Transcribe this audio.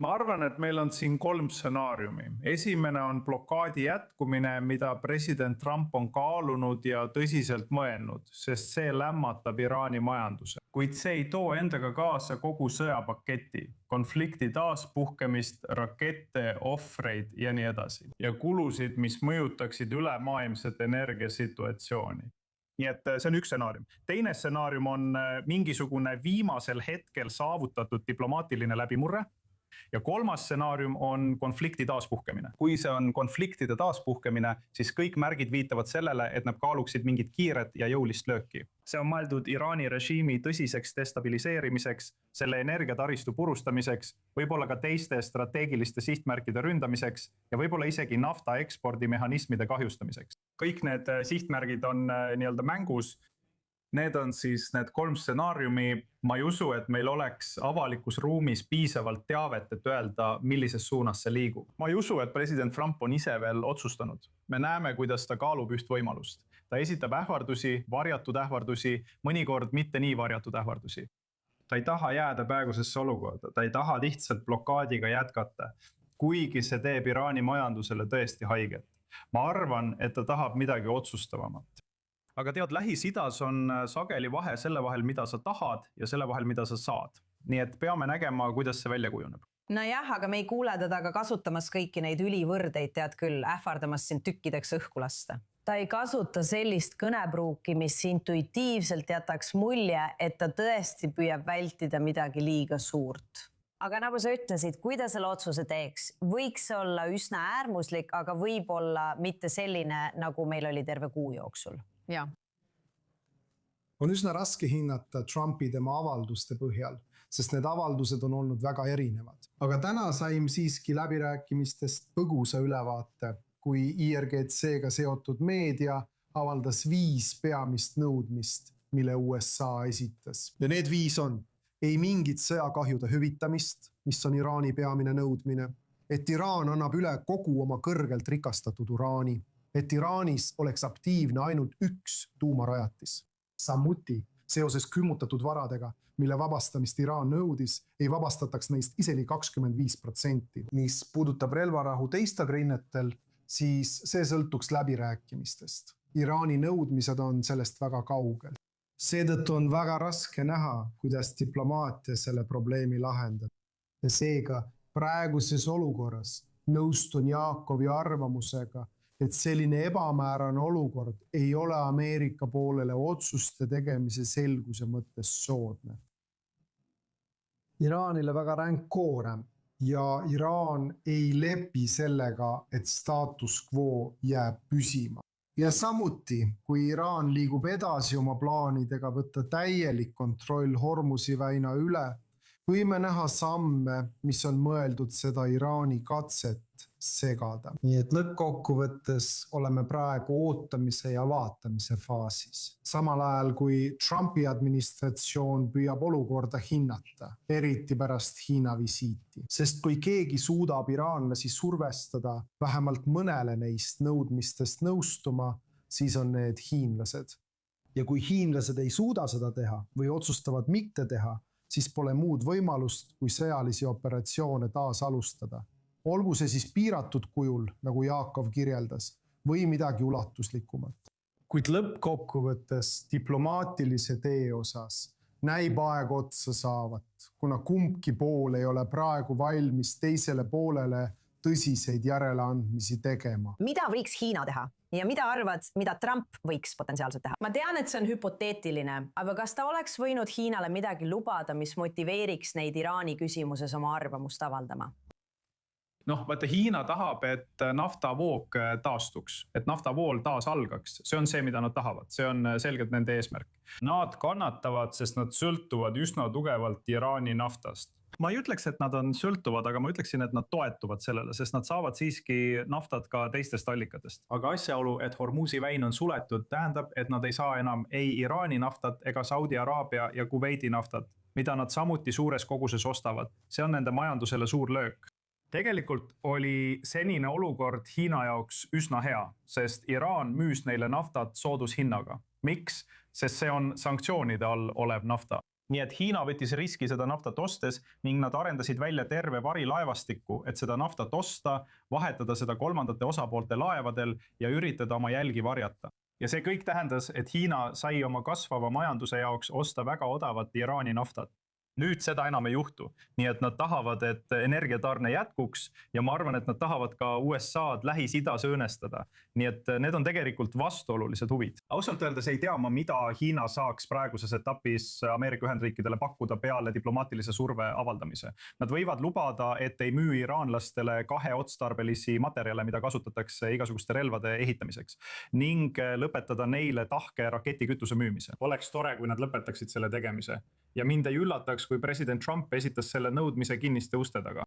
Ma arvan, et meil on siin 3 stsenaariumi. Esimene on blokaadi jätkumine, mida president Trump on kaalunud ja tõsiselt mõelnud, sest see lämmatab Iraani majanduse. Kuid see ei too endaga kaasa kogu sõjapaketi, konflikti taaspuhkemist, rakette, ohvreid ja nii edasi. Ja kulusid, mis mõjutaksid ülemaailmset energiasituatsiooni. Nii et see on üks stsenaarium. Teine stsenaarium on mingisugune viimasel hetkel saavutatud diplomaatiline läbimurre. Ja 3. stsenaarium on konflikti taaspuhkemine. Kui see on konfliktide taaspuhkemine, siis kõik märgid viitavad sellele, et nad kaaluksid mingit kiiret ja jõulist lööki. See on mõeldud Iraani režiimi tõsiseks destabiliseerimiseks, selle energiataristu purustamiseks, võib-olla ka teiste strateegiliste sihtmärkide ründamiseks ja võib-olla isegi nafta ekspordimehhanismide kahjustamiseks. Kõik need sihtmärgid on nii-öelda mängus. Need on siis need 3 stsenaariumi. Ma ei usu, et meil oleks avalikus ruumis piisavalt teavet, et öelda, millises suunas see liigub. Ma ei usu, et president Trump on ise veel otsustanud. Me näeme, kuidas ta kaalub üht võimalust. Ta esitab ähvardusi, varjatud ähvardusi, mõnikord mitte nii varjatud ähvardusi. Ta ei taha jääda praegusesse olukorda. Ta ei taha lihtsalt blokaadiga jätkata, kuigi see teeb Iraani majandusele tõesti haiget. Ma arvan, et ta tahab midagi otsustavamat. Aga tead, Lähis-Idas on sageli vahe selle vahel, mida sa tahad ja selle vahel, mida sa saad. Nii et peame nägema, kuidas see välja kujuneb. Nojah, aga me ei kuule teda ka kasutamas kõiki neid ülivõrdeid, tead küll, ähvardamas siin tükkideks õhku lasta. Ta ei kasuta sellist kõnepruuki, mis intuitiivselt jätaks mulje, et ta tõesti püüab vältida midagi liiga suurt. Aga nagu sa ütlesid, kui ta selle otsuse teeks, võiks olla üsna äärmuslik, aga võib-olla mitte selline, nagu meil oli terve kuu jooksul. Ja. On üsna raske hinnata Trumpi tema avalduste põhjal, sest need avaldused on olnud väga erinevad. Aga täna saim siiski läbirääkimistest põgusa ülevaate, kui IRGC-ga seotud meedia avaldas 5 peamist nõudmist, mille USA esitas. Ja need 5 on ei mingit sõjakahjude hüvitamist, mis on Iraani peamine nõudmine, et Iraan annab üle kogu oma kõrgelt rikastatud uraani, et Iraanis oleks aktiivne ainult 1 tuumarajatis. Samuti seoses külmutatud varadega, mille vabastamist Iraan nõudis, ei vabastataks neist isegi 25%. Mis puudutab relvarahu teistel rinnetel, siis see sõltuks läbirääkimistest. Iraani nõudmised on sellest väga kaugel. Seetõttu on väga raske näha, kuidas diplomaatia selle probleemi lahendab. Ja seega praeguses olukorras nõustun Jaakovi arvamusega, et selline ebamäärane olukord ei ole Ameerika poolele otsuste tegemise selguse mõttes soodne. Iraanile väga ränk koorem ja Iraan ei lepi sellega, et status quo jääb püsima. Ja samuti, kui Iraan liigub edasi oma plaanidega võtta täielik kontroll Hormuzi väina üle, võime näha samme, mis on mõeldud seda Iraani katset segada. Nii et lõppkokkuvõttes oleme praegu ootamise ja vaatamise faasis. Samal ajal kui Trumpi administratsioon püüab olukorda hinnata, eriti pärast Hiina visiiti. Sest kui keegi suudab iraanlasi survestada vähemalt mõnele neist nõudmistest nõustuma, siis on need hiinlased. Ja kui hiinlased ei suuda seda teha või otsustavad mitte teha, siis pole muud võimalust, kui sõjalisi operatsioone taas alustada. Olgu see siis piiratud kujul, nagu Jaakov kirjeldas, või midagi ulatuslikumat. Kuid lõppkokkuvõttes diplomaatilise tee osas näib aeg otsa saavat, kuna kumbki pool ei ole praegu valmis teisele poolele tõsiseid järeleandmisi tegema. Mida võiks Hiina teha? Ja mida arvad, mida Trump võiks potentsiaalselt teha? Ma tean, et see on hüpoteetiline, aga kas ta oleks võinud Hiinale midagi lubada, mis motiveeriks neid Iraani küsimuses oma arvamust avaldama? Vaata, Hiina tahab, et naftavoog taastuks, et naftavool taas algaks. See on see, mida nad tahavad. See on selgelt nende eesmärk. Nad kannatavad, sest nad sõltuvad üsna tugevalt Iraani naftast. Ma ei ütleks, et nad on sõltuvad, aga ma ütleksin, et nad toetuvad sellele, sest nad saavad siiski naftat ka teistest allikatest. Aga asjaolu, et Hormuzi väin on suletud, tähendab, et nad ei saa enam ei Iraani naftat ega Saudi Araabia ja Kuveidi naftat, mida nad samuti suures koguses ostavad. See on nende majandusele suur löök. Tegelikult oli senine olukord Hiina jaoks üsna hea, sest Iraan müüs neile naftat soodushinnaga. Miks? Sest see on sanktsioonide all olev nafta. nii et Hiina võttis riski seda naftat ostes ning nad arendasid välja terve varilaevastiku, et seda naftat osta, vahetada seda kolmandate osapoolte laevadel ja üritada oma jälgi varjata. Ja see kõik tähendas, et Hiina sai oma kasvava majanduse jaoks osta väga odavat Iraani naftat. Nüüd seda enam ei juhtu, nii et nad tahavad, et energiatarne jätkuks ja ma arvan, et nad tahavad ka USA-d Lähis-Idas õõnestada. Nii et need on tegelikult vastuolulised huvid. Ausalt öeldes ei tea ma, mida Hiina saaks praeguses etapis Ameerika Ühendriikidele pakkuda peale diplomaatilise surve avaldamise. Nad võivad lubada, et ei müü iraanlastele kaheotstarbelisi materjale, mida kasutatakse igasuguste relvade ehitamiseks ning lõpetada neile tahke raketikütuse müümise. Oleks tore, kui nad lõpetaksid selle tegemise ja mind ei üllataks, kui president Trump esitas selle nõudmise kinniste uste taga.